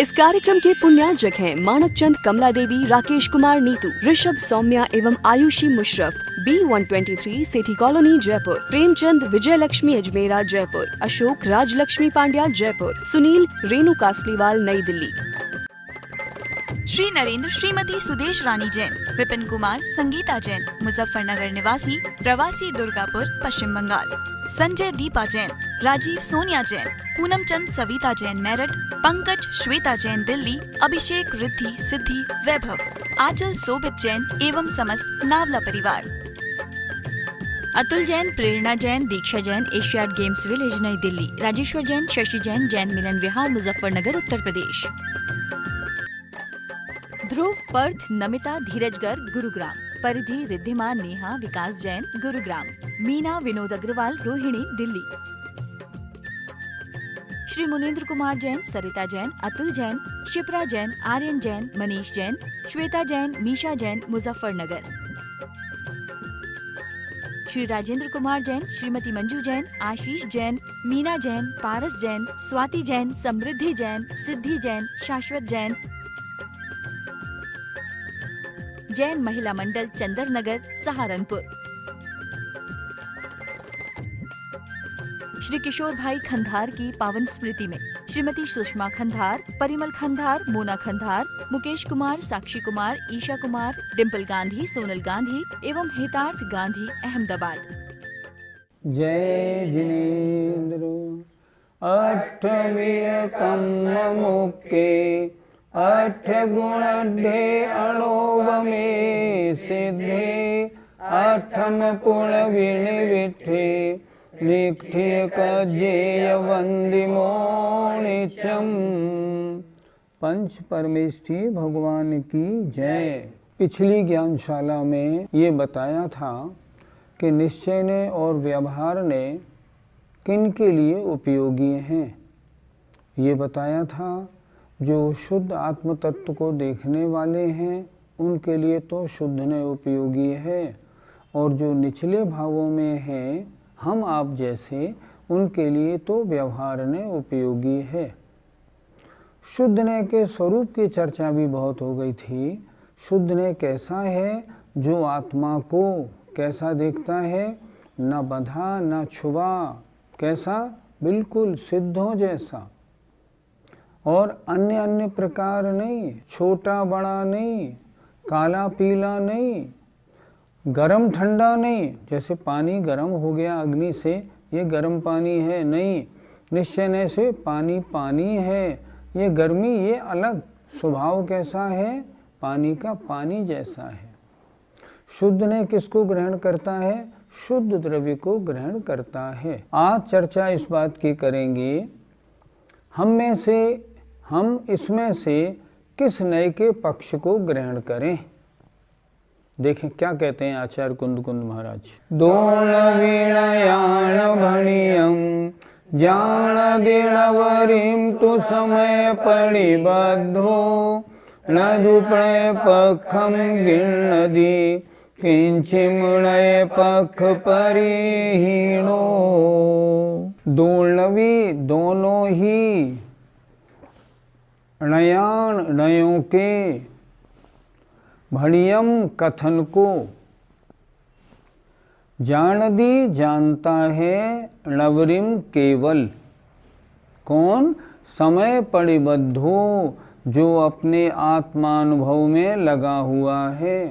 इस कार्यक्रम के पुण्यार्जक हैं मानक चंद, कमला देवी, राकेश कुमार नीतू, ऋषभ, सौम्या एवं Ayushi Musharraf, B123 city colony Jaipur, Premchand, Vijay Lakshmi Ajmera Jaipur, Ashok, Rajlakshmi Pandya Jaipur, Sunil, Renu Kasliwal Nai Delhi. Shri Narendra, Shrimati Sudesh रानी जैन, विपिन कुमार, संगीता जैन, मुजफ्फरनगर निवासी, प्रवासी दुर्गापुर, पश्चिम बंगाल, संजय, दीपा जैन, राजीव, सोनिया जैन, पूनम चंद, सविता जैन मेरठ, पंकज, श्वेता जैन दिल्ली, अभिषेक, रिद्धि, सिद्धि, वैभव, आंचल, सोबित जैन एवं समस्त नावला परिवार। अतुल जैन, प्रेरणा जैन, दीक्षा जैन, एशियाड गेम्स विलेज नई दिल्ली, राजेश्वर जैन, शशि जैन, जैन मिलन विहार, मुजफ्फरनगर उत्तर प्रदेश। ध्रुव, पर्थ, नमिता, धीरज गर्ग, गुरुग्राम, परिधि, रिद्धिमा, नेहा, विकास जैन, गुरुग्राम, मीना, विनोद अग्रवाल, रोहिणी, दिल्ली। श्री मुनेन्द्र कुमार जैन, सरिता जैन, अतुल जैन, शिप्रा जैन, आर्यन जैन, मनीष जैन, श्वेता जैन, मीशा जैन, मुजफ्फरनगर। श्री राजेंद्र कुमार जैन, श्रीमती मंजू जैन, आशीष जैन, मीना जैन, पारस जैन, स्वाति जैन, समृद्धि जैन, सिद्धि जैन, शाश्वत जैन, जैन महिला मंडल, चंदर नगर, सहारनपुर। श्री किशोर भाई खंधार की पावन स्मृति में श्रीमती सुषमा खंधार, परिमल खंधार, मोना खंधार, मुकेश कुमार, साक्षी कुमार, ईशा कुमार, डिम्पल गांधी, सोनल गांधी एवं हितार्थ गांधी, अहमदाबाद। जय जिनेन्द्र अठवियकम मुके अठ गुणढे अणोवमे सिद्धे आठम पुण विण विठे निष्ठिय कजेय वंदिमो नित्यम। पंच परमेष्ठी भगवान की जय। पिछली ज्ञानशाला में ये बताया था कि निश्चय ने और व्यवहार ने किन के लिए उपयोगी हैं। ये बताया था जो शुद्ध आत्म तत्व को देखने वाले हैं उनके लिए तो शुद्ध ने उपयोगी है, और जो निचले भावों में हैं हम आप जैसे, उनके लिए तो व्यवहार ने उपयोगी है। शुद्ध ने के स्वरूप की चर्चा भी बहुत हो गई थी। शुद्ध ने कैसा है, जो आत्मा को कैसा देखता है, न बंधा न छुआ, कैसा, बिल्कुल सिद्धों जैसा, और अन्य अन्य प्रकार नहीं, छोटा बड़ा नहीं, काला पीला नहीं, गरम ठंडा नहीं, जैसे पानी गरम हो गया अग्नि से, ये गरम पानी है नहीं, निश्चय से पानी पानी है, ये गर्मी ये अलग, स्वभाव कैसा है, पानी का पानी जैसा है। शुद्ध ने किसको ग्रहण करता है, शुद्ध द्रव्य को ग्रहण करता है। आज चर्चा इस बात की करेंगे, हम इसमें से किस नए के पक्ष को ग्रहण करें। देखें क्या कहते हैं आचार्य कुंद महाराज। दोण वीणयान भणियम जान दिणवरीम तु समय परिबद्धो न दुप्रणय पक्षम गिणदी किंचिमणय पक्ष परिहीणो। दोलवी दोनों ही नयान नयों के, भणियम कथन को, जानदी जानता है, नवरिम केवल, कौन, समय परिबद्धो, जो अपने आत्मानुभव में लगा हुआ है।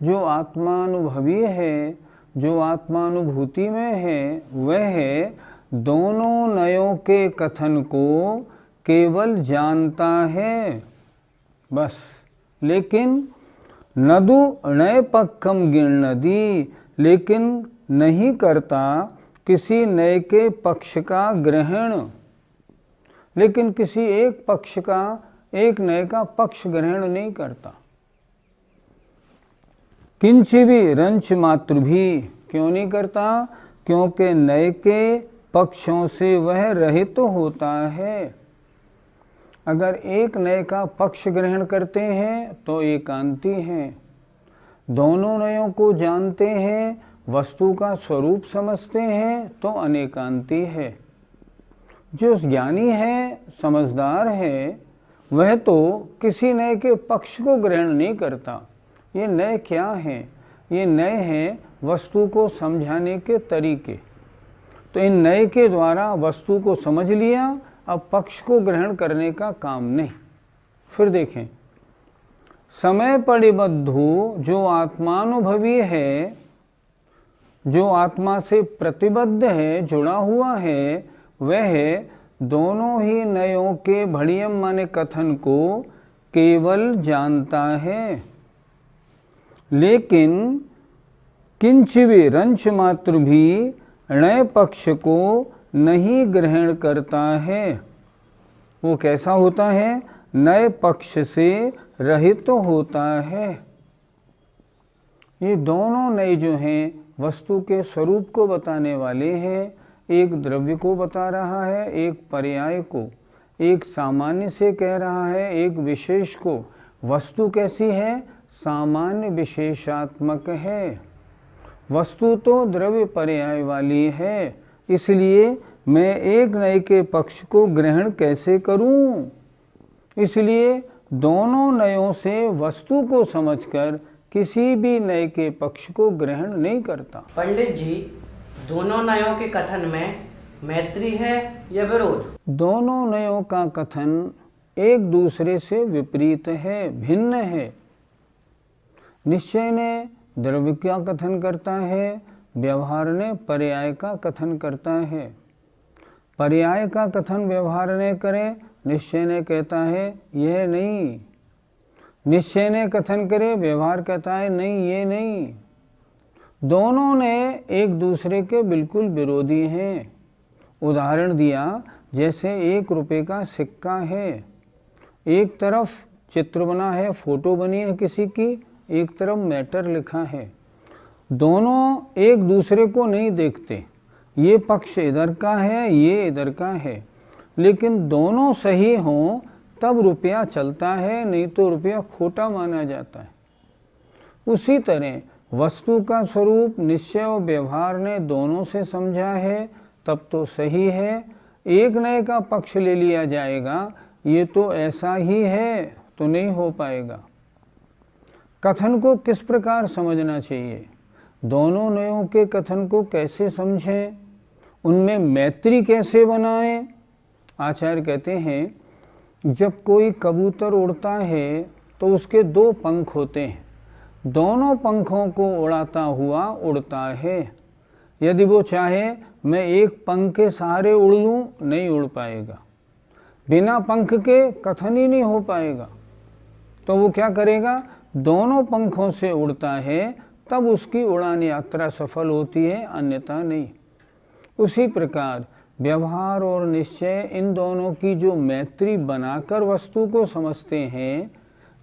जो आत्मानुभवी है, जो आत्मानुभूति में है, वह दोनों नयों के कथन को केवल जानता है बस, लेकिन नदु नए पक्षम गिणदी, लेकिन नहीं करता किसी नए के पक्ष का ग्रहण, लेकिन किसी एक पक्ष का, एक नए का पक्ष ग्रहण नहीं करता। किंची भी रंच मात्र भी, क्यों नहीं करता, क्योंकि नए के पक्षों से वह रहित तो होता है। अगर एक नए का पक्ष ग्रहण करते हैं तो एकांती हैं, दोनों नयों को जानते हैं, वस्तु का स्वरूप समझते हैं तो अनेकांती है। जो ज्ञानी है, समझदार है, वह तो किसी नए के पक्ष को ग्रहण नहीं करता। ये नए क्या हैं? ये नए हैं वस्तु को समझाने के तरीके। तो इन नए के द्वारा वस्तु को समझ लिया, अब पक्ष को ग्रहण करने का काम नहीं। फिर देखें, समय परिबद्धु जो आत्मानुभवी है, जो आत्मा से प्रतिबद्ध है, जुड़ा हुआ है, वह दोनों ही नयों के भड़ियम माने कथन को केवल जानता है, लेकिन किंचिवे रंच मात्र भी नए पक्ष को नहीं ग्रहण करता है। वो कैसा होता है? नए पक्ष से रहित तो होता है। ये दोनों नए जो हैं वस्तु के स्वरूप को बताने वाले हैं। एक द्रव्य को बता रहा है, एक पर्याय को, एक सामान्य से कह रहा है, एक विशेष को। वस्तु कैसी है? सामान्य विशेषात्मक है। वस्तु तो द्रव्य पर्याय वाली है, इसलिए मैं एक नए के पक्ष को ग्रहण कैसे करूं? इसलिए दोनों नयों से वस्तु को समझकर किसी भी नए के पक्ष को ग्रहण नहीं करता। पंडित जी, दोनों नयों के कथन में मैत्री है या विरोध? दोनों नयों का कथन एक दूसरे से विपरीत है, भिन्न है। निश्चय ने द्रव्य का कथन करता है, व्यवहार ने पर्याय का कथन करता है। पर्याय का कथन व्यवहार ने करे, निश्चय ने कहता है यह नहीं। निश्चय ने कथन करे, व्यवहार कहता है नहीं, ये नहीं। दोनों ने एक दूसरे के बिल्कुल विरोधी हैं। उदाहरण दिया, जैसे 1 रुपये का सिक्का है, एक तरफ चित्र बना है, फोटो बनी है किसी की, एक तरफ मैटर लिखा है। दोनों एक दूसरे को नहीं देखते, ये पक्ष इधर का है, ये इधर का है, लेकिन दोनों सही हों तब रुपया चलता है, नहीं तो रुपया खोटा माना जाता है। उसी तरह वस्तु का स्वरूप निश्चय और व्यवहार ने दोनों से समझा है तब तो सही है। एक नए का पक्ष ले लिया जाएगा, ये तो ऐसा ही है, तो नहीं हो पाएगा। कथन को किस प्रकार समझना चाहिए? दोनों नयों के कथन को कैसे समझें? उनमें मैत्री कैसे बनाएं? आचार्य कहते हैं, जब कोई कबूतर उड़ता है तो उसके 2 पंख होते हैं, दोनों पंखों को उड़ाता हुआ उड़ता है। यदि वो चाहे मैं एक पंख के सहारे उड़ लूँ, नहीं उड़ पाएगा। बिना पंख के कथन ही नहीं हो पाएगा। तो वो क्या करेगा? दोनों पंखों से उड़ता है, तब उसकी उड़ान यात्रा सफल होती है, अन्यथा नहीं। उसी प्रकार व्यवहार और निश्चय, इन दोनों की जो मैत्री बनाकर वस्तु को समझते हैं,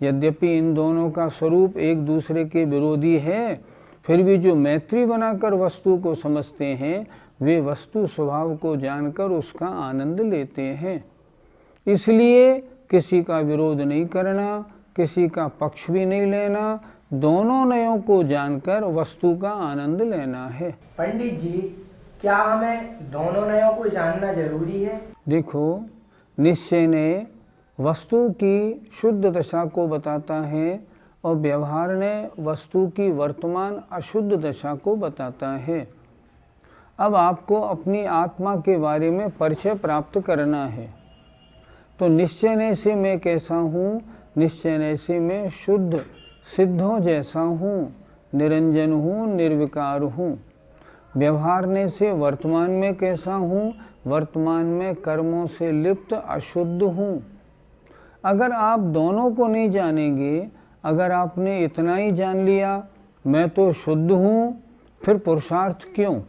यद्यपि इन दोनों का स्वरूप एक दूसरे के विरोधी है, फिर भी जो मैत्री बनाकर वस्तु को समझते हैं, वे वस्तु स्वभाव को जानकर उसका आनंद लेते हैं। इसलिए किसी का विरोध नहीं करना, किसी का पक्ष भी नहीं लेना, दोनों नयों को जानकर वस्तु का आनंद लेना है। पंडित जी, क्या हमें दोनों नयों को जानना जरूरी है? देखो, निश्चय ने वस्तु की शुद्ध दशा को बताता है और व्यवहार ने वस्तु की वर्तमान अशुद्ध दशा को बताता है। अब आपको अपनी आत्मा के बारे में परिचय प्राप्त करना है। तो निश्चय से मैं कैसा हूँ? निश्चय से मैं शुद्ध सिद्धों जैसा हूँ, निरंजन हूँ, निर्विकार हूँ। व्यवहारने से वर्तमान में कैसा हूँ? वर्तमान में कर्मों से लिप्त अशुद्ध हूँ। अगर आप दोनों को नहीं जानेंगे, अगर आपने इतना ही जान लिया मैं तो शुद्ध हूँ, फिर पुरुषार्थ क्यों?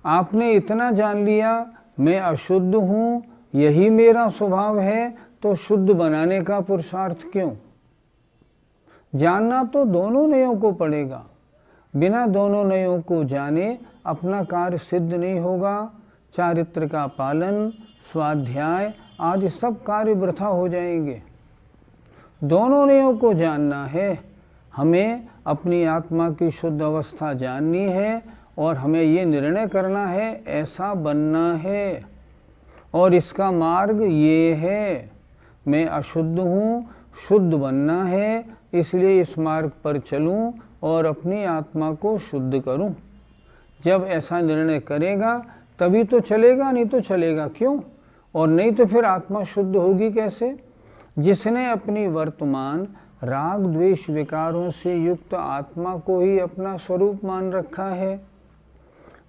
आपने इतना जान लिया मैं अशुद्ध हूँ, यही मेरा स्वभाव है, तो शुद्ध बनाने का पुरुषार्थ क्यों? जानना तो दोनों नयों को पड़ेगा। बिना दोनों नयों को जाने अपना कार्य सिद्ध नहीं होगा। चारित्र का पालन, स्वाध्याय आदि सब कार्य वृथा हो जाएंगे। दोनों नयों को जानना है। हमें अपनी आत्मा की शुद्ध अवस्था जाननी है और हमें ये निर्णय करना है, ऐसा बनना है और इसका मार्ग ये है। मैं अशुद्ध हूँ, शुद्ध बनना है, इसलिए इस मार्ग पर चलूँ और अपनी आत्मा को शुद्ध करूँ। जब ऐसा निर्णय करेगा तभी तो चलेगा, नहीं तो चलेगा क्यों? और नहीं तो फिर आत्मा शुद्ध होगी कैसे? जिसने अपनी वर्तमान राग द्वेष विकारों से युक्त आत्मा को ही अपना स्वरूप मान रखा है।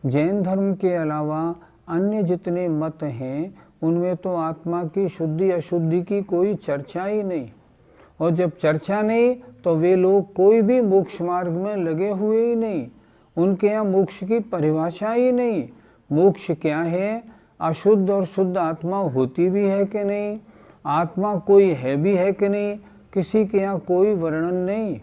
जैन धर्म के अलावा अन्य जितने मत हैं उनमें तो आत्मा की शुद्धि अशुद्धि की कोई चर्चा ही नहीं, और जब चर्चा नहीं तो वे लोग कोई भी मोक्ष मार्ग में लगे हुए ही नहीं। उनके यहाँ मोक्ष की परिभाषा ही नहीं। मोक्ष क्या है, अशुद्ध और शुद्ध आत्मा होती भी है कि नहीं, आत्मा कोई है भी है कि नहीं, किसी के यहाँ कोई वर्णन नहीं।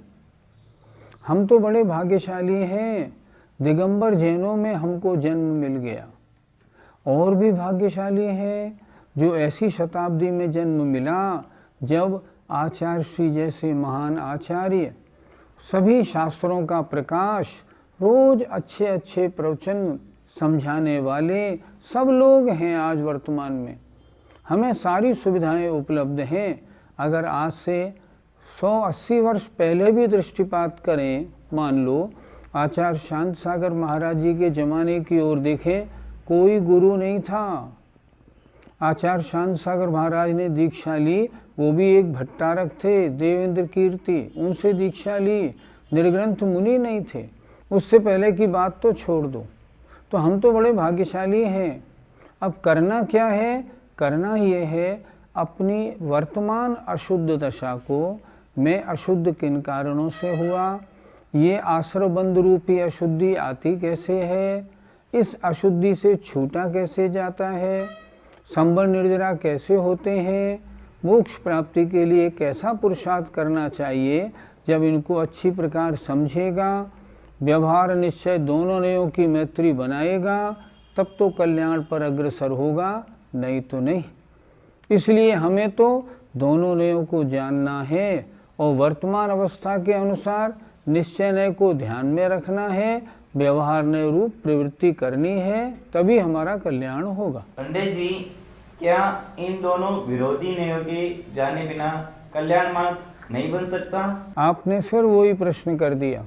हम तो बड़े भाग्यशाली हैं, दिगंबर जैनों में हमको जन्म मिल गया। और भी भाग्यशाली हैं जो ऐसी शताब्दी में जन्म मिला जब आचार्य श्री जैसे महान आचार्य, सभी शास्त्रों का प्रकाश, रोज अच्छे अच्छे प्रवचन समझाने वाले सब लोग हैं आज वर्तमान में। हमें सारी सुविधाएं उपलब्ध हैं। अगर आज से 180 वर्ष पहले भी दृष्टिपात करें, मान लो आचार्य शांत सागर महाराज जी के ज़माने की ओर देखें, कोई गुरु नहीं था। आचार्य शांत सागर महाराज ने दीक्षा ली, वो भी एक भट्टारक थे, देवेंद्र कीर्ति, उनसे दीक्षा ली। निर्ग्रंथ मुनि नहीं थे। उससे पहले की बात तो छोड़ दो। तो हम तो बड़े भाग्यशाली हैं। अब करना क्या है? करना ये है, अपनी वर्तमान अशुद्ध दशा को, मैं अशुद्ध किन कारणों से हुआ, ये आश्रबंध रूपी अशुद्धि आती कैसे है, इस अशुद्धि से छूटा कैसे जाता है, संबर निर्जरा कैसे होते हैं, मोक्ष प्राप्ति के लिए कैसा पुरुषार्थ करना चाहिए। जब इनको अच्छी प्रकार समझेगा, व्यवहार निश्चय दोनों नयों की मैत्री बनाएगा, तब तो कल्याण पर अग्रसर होगा, नहीं तो नहीं। इसलिए हमें तो दोनों नयों को जानना है और वर्तमान अवस्था के अनुसार निश्चय नय को ध्यान में रखना है, व्यवहार नय रूप प्रवृत्ति करनी है, तभी हमारा कल्याण होगा। पंडित जी, क्या इन दोनों विरोधी नयों के जाने बिना कल्याण मार्ग नहीं बन सकता? आपने फिर वही प्रश्न कर दिया।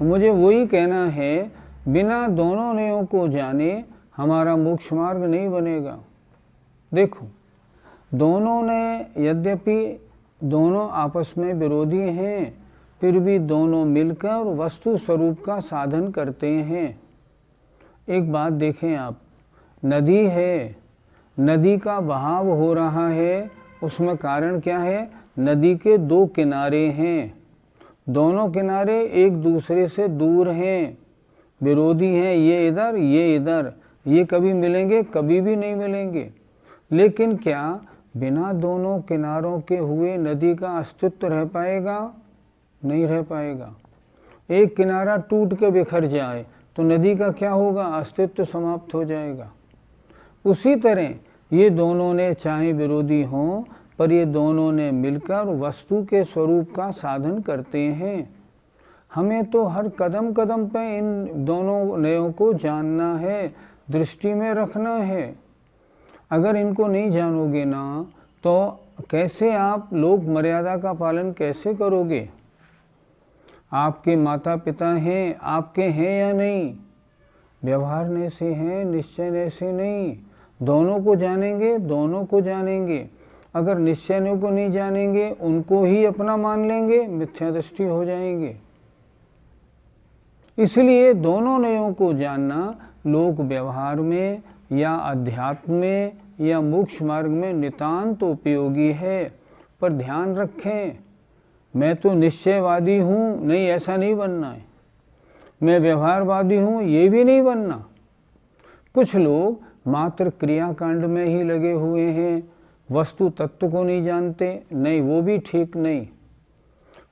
मुझे वही कहना है, बिना दोनों नयों को जाने हमारा मोक्ष मार्ग नहीं बनेगा। देखो, दोनों नय यद्यपि दोनों आपस में विरोधी हैं, फिर भी दोनों मिलकर वस्तु स्वरूप का साधन करते हैं। एक बात देखें आप, नदी है, नदी का बहाव हो रहा है, उसमें कारण क्या है? नदी के दो किनारे हैं, दोनों किनारे एक दूसरे से दूर हैं, विरोधी हैं, ये इधर ये इधर, ये कभी मिलेंगे? कभी भी नहीं मिलेंगे। लेकिन क्या बिना दोनों किनारों के हुए नदी का अस्तित्व रह पाएगा? नहीं रह पाएगा। एक किनारा टूट के बिखर जाए तो नदी का क्या होगा? अस्तित्व समाप्त हो जाएगा। उसी तरह ये दोनों ने चाहे विरोधी हों, पर ये दोनों ने मिलकर वस्तु के स्वरूप का साधन करते हैं। हमें तो हर कदम कदम पे इन दोनों नयों को जानना है, दृष्टि में रखना है। अगर इनको नहीं जानोगे ना, तो कैसे आप लोक मर्यादा का पालन कैसे करोगे? आपके माता पिता हैं, आपके हैं या नहीं? व्यवहार ने से हैं, निश्चय ने से नहीं। दोनों को जानेंगे, दोनों को जानेंगे। अगर निश्चय ने को नहीं जानेंगे, उनको ही अपना मान लेंगे, मिथ्या दृष्टि हो जाएंगे। इसलिए दोनों नयों को जानना लोक व्यवहार में या अध्यात्म में या मोक्ष मार्ग में नितांत उपयोगी है। पर ध्यान रखें, मैं तो निश्चयवादी हूँ, नहीं, ऐसा नहीं बनना है। मैं व्यवहारवादी हूँ, ये भी नहीं बनना। कुछ लोग मात्र क्रियाकांड में ही लगे हुए हैं, वस्तु तत्व को नहीं जानते, नहीं, वो भी ठीक नहीं।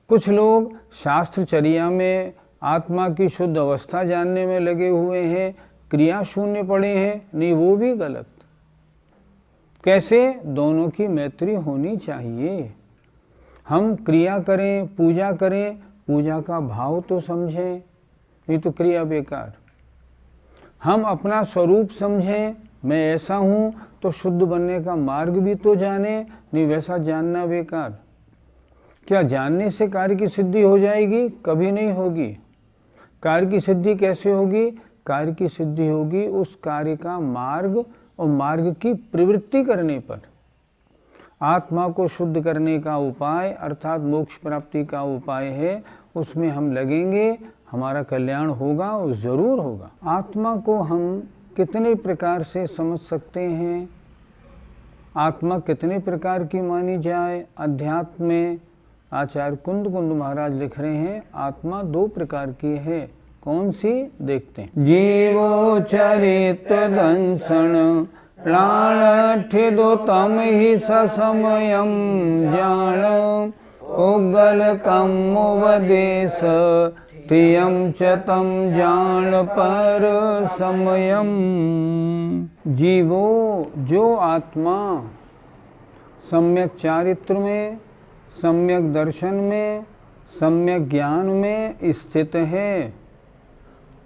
कुछ लोग शास्त्रचर्या में आत्मा की शुद्ध अवस्था जानने में लगे हुए हैं, क्रिया शून्य पड़े हैं, नहीं, वो भी गलत। कैसे? दोनों की मैत्री होनी चाहिए। हम क्रिया करें, पूजा करें, पूजा का भाव तो समझें, नहीं तो क्रिया बेकार। हम अपना स्वरूप समझें, मैं ऐसा हूँ, तो शुद्ध बनने का मार्ग भी तो जाने, नहीं वैसा जानना बेकार। क्या जानने से कार्य की सिद्धि हो जाएगी? कभी नहीं होगी। कार्य की सिद्धि कैसे होगी? कार्य की सिद्धि होगी उस कार्य का मार्ग और मार्ग की प्रवृत्ति करने पर। आत्मा को शुद्ध करने का उपाय अर्थात मोक्ष प्राप्ति का उपाय है, उसमें हम लगेंगे, हमारा कल्याण होगा और ज़रूर होगा। आत्मा को हम कितने प्रकार से समझ सकते हैं? आत्मा कितने प्रकार की मानी जाए? अध्यात्म में आचार्य कुंद महाराज लिख रहे हैं, आत्मा 2 प्रकार की है। कौन सी? देखते हैं। जीवो चरित दंसन प्राण ठिदो तम ही ससमयम जान उगल कम उपदेश तियम च तम जान पर समयम। जीवो जो आत्मा सम्यक चारित्र में, सम्यक दर्शन में, सम्यक ज्ञान में स्थित है,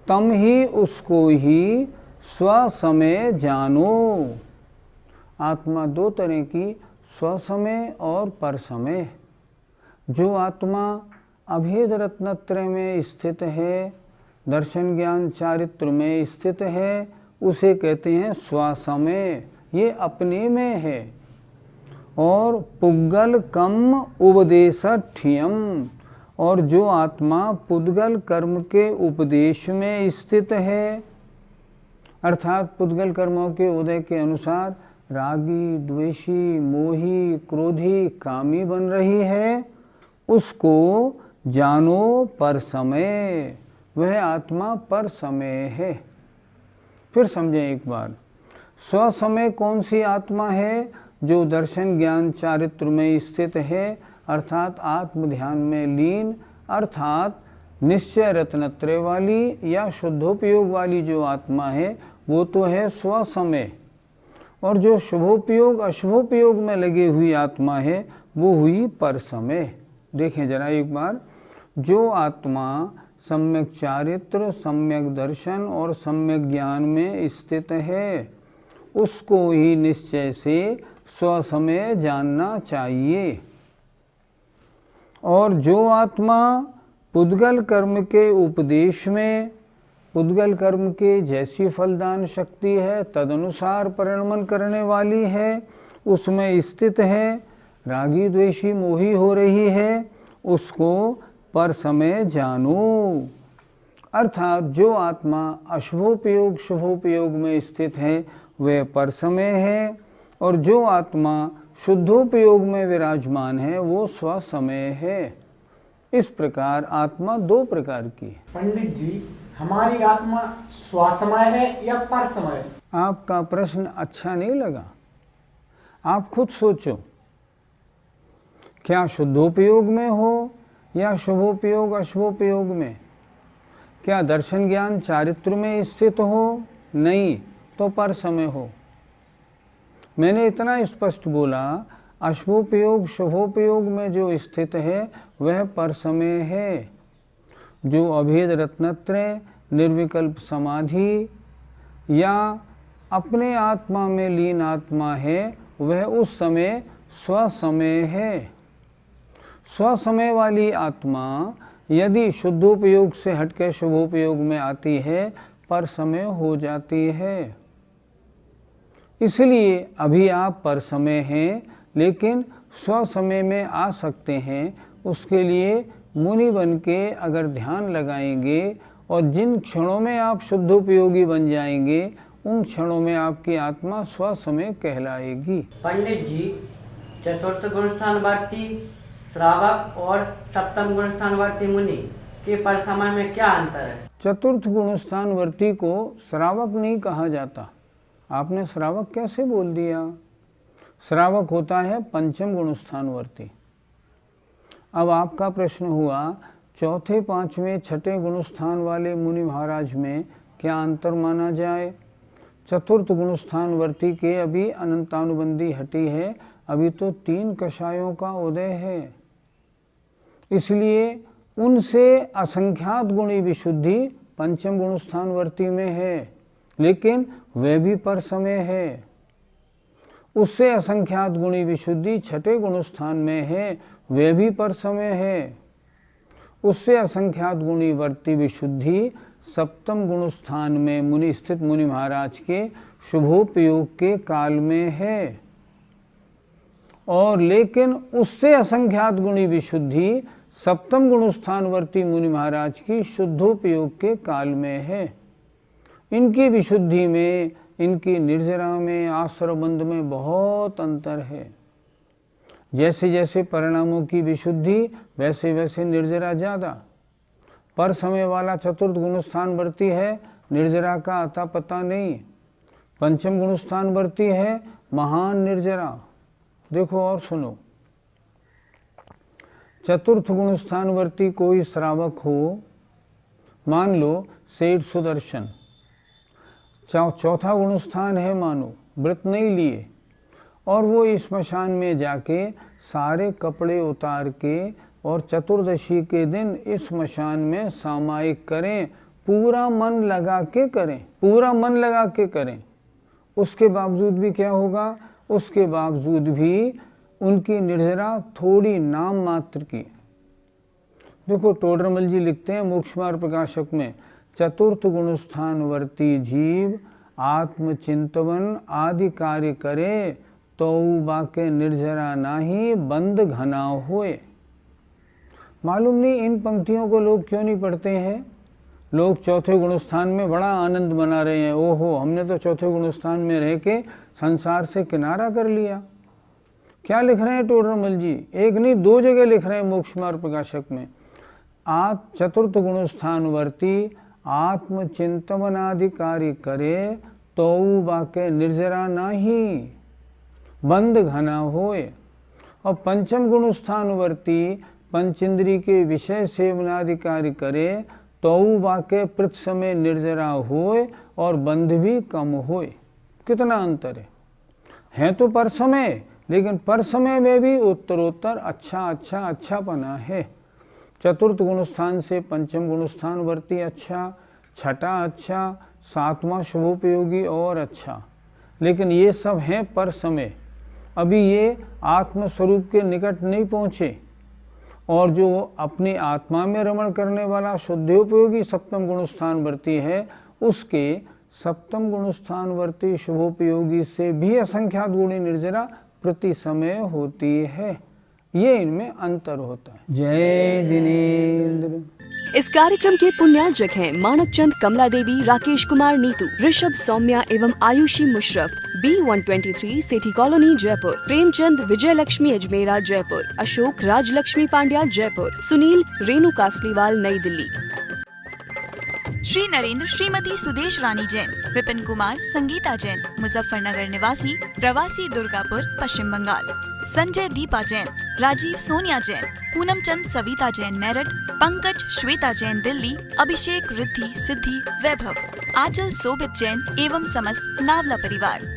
तम ही उसको ही स्वसमय जानो। आत्मा 2 तरह की, स्वसमय और परसमय। जो आत्मा अभेद रत्नत्रय में स्थित है, दर्शन ज्ञान चारित्र में स्थित है, उसे कहते हैं स्वसमय, ये अपने में है। और पुद्गल कम उपदेशठ्यम, और जो आत्मा पुद्गल कर्म के उपदेश में स्थित है, अर्थात पुद्गल कर्मों के उदय के अनुसार रागी, द्वेषी, मोही, क्रोधी, कामी बन रही है, उसको जानो पर समय। वह आत्मा पर समय है। फिर समझें एक बार, स्वसमय कौन सी आत्मा है? जो दर्शन ज्ञान चारित्र में स्थित है, अर्थात आत्म ध्यान में लीन, अर्थात निश्चय रत्नत्रय वाली या शुद्धोपयोग वाली जो आत्मा है, वो तो है स्वसमय। और जो शुभोपयोग अशुभोपयोग में लगी हुई आत्मा है, वो हुई परसमय। देखें जरा एक बार, जो आत्मा सम्यक चारित्र, सम्यक दर्शन और सम्यक ज्ञान में स्थित है, उसको ही निश्चय से स्वसमय जानना चाहिए। और जो आत्मा पुद्गल कर्म के उपदेश में, पुद्गल कर्म के जैसी फलदान शक्ति है तदनुसार परिणमन करने वाली है, उसमें स्थित है, रागी द्वेषी मोही हो रही है, उसको पर समय जानो। अर्थात जो आत्मा अशुभोपयोग शुभोपयोग में स्थित है वह पर समय है, और जो आत्मा शुद्धोपयोग में विराजमान है वो स्वसमय है। इस प्रकार आत्मा 2 प्रकार की है। पंडित जी, हमारी आत्मा स्वसमय है या परसमय? आपका प्रश्न अच्छा नहीं लगा। आप खुद सोचो, क्या शुद्धोपयोग में हो या शुभोपयोग अशुभोपयोग में? क्या दर्शन ज्ञान चारित्र में स्थित हो? नहीं, तो पर समय हो। मैंने इतना स्पष्ट बोला, अशुभोपयोग शुभोपयोग में जो स्थित है वह पर समय है। जो अभेद रत्नत्रय, निर्विकल्प समाधि या अपने आत्मा में लीन आत्मा है, वह उस समय स्वसमय है। स्वसमय वाली आत्मा यदि शुद्धोपयोग से हटकर शुभोपयोग में आती है, पर समय हो जाती है। इसलिए अभी आप पर समय हैं, लेकिन स्वसमय में आ सकते हैं। उसके लिए मुनि बन के अगर ध्यान लगाएंगे और जिन क्षणों में आप शुद्धोपयोगी बन जाएंगे, उन क्षणों में आपकी आत्मा स्वसमय कहलाएगी। पंडित जी, चतुर्थ गुणस्थानवर्ती श्रावक और सप्तम गुणस्थानवर्ती मुनि के पर समय में क्या अंतर है? चतुर्थ गुणस्थानवर्ती को श्रावक नहीं कहा जाता। आपने श्रावक कैसे बोल दिया? श्रावक होता है पंचम गुणस्थानवर्ती। अब आपका प्रश्न हुआ, चौथे, पांचवें, छठे गुणस्थान वाले मुनि महाराज में क्या अंतर माना जाए? चतुर्थ गुणस्थानवर्ती के अभी अनंतानुबंधी हटी है, अभी तो 3 कषायों का उदय है। इसलिए उनसे असंख्यात गुणी विशुद्धि पंचम गुणस्थानवर्ती में है। लेकिन वे भी पर समय है। उससे असंख्यात गुणी विशुद्धि छठे गुण स्थान में है, वे भी पर समय है। उससे असंख्यात गुणी वर्ती विशुद्धि सप्तम गुण स्थान में मुनि स्थित मुनि महाराज के शुभोपयोग के काल में है। और लेकिन उससे असंख्यात गुणी विशुद्धि सप्तम गुण स्थानवर्ती मुनि महाराज की शुद्धोपयोग के काल में है। इनकी विशुद्धि में, इनकी निर्जरा में, आश्रमबंध में बहुत अंतर है। जैसे जैसे परिणामों की विशुद्धि वैसे वैसे निर्जरा ज़्यादा। पर समय वाला चतुर्थ गुण स्थान वर्ती है, निर्जरा का अता पता नहीं। पंचम गुण स्थान वर्ती है, महान निर्जरा। देखो और सुनो, चतुर्थ गुण स्थानवर्ती कोई श्रावक हो, मान लो सेठ सुदर्शन, चौथा गुण स्थान है मानो, व्रत नहीं लिए, और वो इस स्मशान में जाके सारे कपड़े उतार के और चतुर्दशी के दिन इस स्मशान में सामायिक करें, पूरा मन लगा के करें, पूरा मन लगा के करें। उसके बावजूद भी क्या होगा? उसके बावजूद भी उनकी निर्जरा थोड़ी नाम मात्र की। देखो टोडरमल जी लिखते हैं मोक्षमार्ग प्रकाशक में, चतुर्थ गुण स्थानवर्ती जीव आत्मचिंतवन आदि कार्य करे तो बाके निर्जरा नाही बंद घना होए। मालूम नहीं इन पंक्तियों को लोग क्यों नहीं पढ़ते हैं। लोग चौथे गुण स्थान में बड़ा आनंद मना रहे हैं, ओहो हमने तो चौथे गुण स्थान में रह के संसार से किनारा कर लिया। क्या लिख रहे हैं टोडरमल जी? एक नहीं दो जगह लिख रहे हैं मोक्षमार्ग प्रकाशक में, चतुर्थ गुण स्थानवर्ती आत्मचिंतवन आदि कार्य करे तो बाके निर्जरा नाही बंद घना होए। और पंचम गुण स्थानवर्ती पंचेंद्री के विषय सेवनादि कार्य करे तो बाके प्रत समय निर्जरा होए और बंध भी कम होए। कितना अंतर है तो पर समय, लेकिन पर समय में भी उत्तरोत्तर अच्छा पना है। चतुर्थ गुण स्थान से पंचम गुण स्थान वर्ती अच्छा, छठा अच्छा, सातवां शुभोपयोगी और अच्छा, लेकिन ये सब हैं पर समय। अभी ये आत्मस्वरूप के निकट नहीं पहुँचे। और जो अपनी आत्मा में रमण करने वाला शुद्धोपयोगी सप्तम गुण स्थान वर्ती है, उसके सप्तम गुण स्थानवर्ती शुभोपयोगी से भी असंख्यात गुणी निर्जरा प्रति समय होती है। ये इनमें अंतर होता है। जय जिनेन्द्र। इस कार्यक्रम के पुण्यार्जक हैं मानक चंद कमला देवी, राकेश कुमार नीतू, ऋषभ सौम्या एवं Ayushi Musharraf, B123 city colony Jaipur, Premchand Vijay Lakshmi Ajmera Jaipur, Ashok Rajlakshmi Pandya Jaipur, Sunil Renu Kasliwal Nai Delhi. Shri Narendra Shrimati Sudesh रानी जैन, विपिन कुमार संगीता जैन, मुजफ्फरनगर निवासी, प्रवासी दुर्गापुर पश्चिम बंगाल, संजय दीपा जैन, राजीव सोनिया जैन, पूनम चंद सविता जैन मेरठ, पंकज श्वेता जैन दिल्ली, अभिषेक रिद्धि सिद्धि वैभव, आंचल सोबित जैन एवं समस्त नावला परिवार।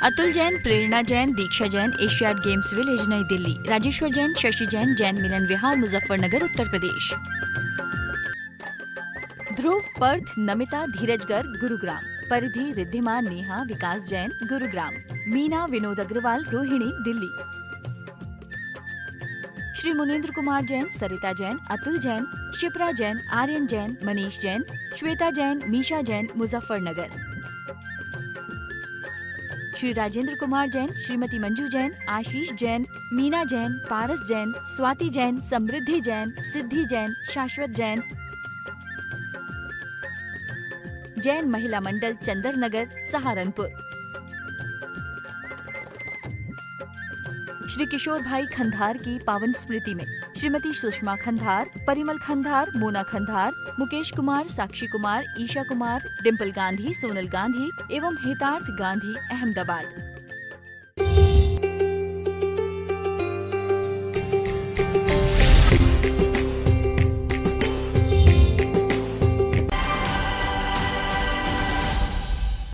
अतुल जैन, प्रेरणा जैन, दीक्षा जैन, एशियाड गेम्स विलेज नई दिल्ली, राजेश्वर जैन, शशि जैन, जैन मिलन विहार मुजफ्फरनगर उत्तर प्रदेश। ध्रुव, पर्थ, नमिता, धीरज गर्ग गुरुग्राम, परिधि, रिद्धिमा, नेहा, विकास जैन गुरुग्राम, मीना, विनोद अग्रवाल, रोहिणी दिल्ली। श्री मुनेन्द्र कुमार जैन, सरिता जैन, अतुल जैन, शिप्रा जैन, आर्यन जैन, मनीष जैन, श्वेता जैन, मीशा जैन मुजफ्फरनगर। श्री राजेंद्र कुमार जैन, श्रीमती मंजू जैन, आशीष जैन, मीना जैन, पारस जैन, स्वाति जैन, समृद्धि जैन, सिद्धि जैन, शाश्वत जैन, जैन महिला मंडल चंदर नगर सहारनपुर। श्री किशोर भाई खंधार की पावन स्मृति में श्रीमती सुषमा खंधार, परिमल खंधार, मोना खंधार, मुकेश कुमार, साक्षी कुमार, ईशा कुमार, डिम्पल गांधी, सोनल गांधी एवं हितार्थ गांधी अहमदाबाद।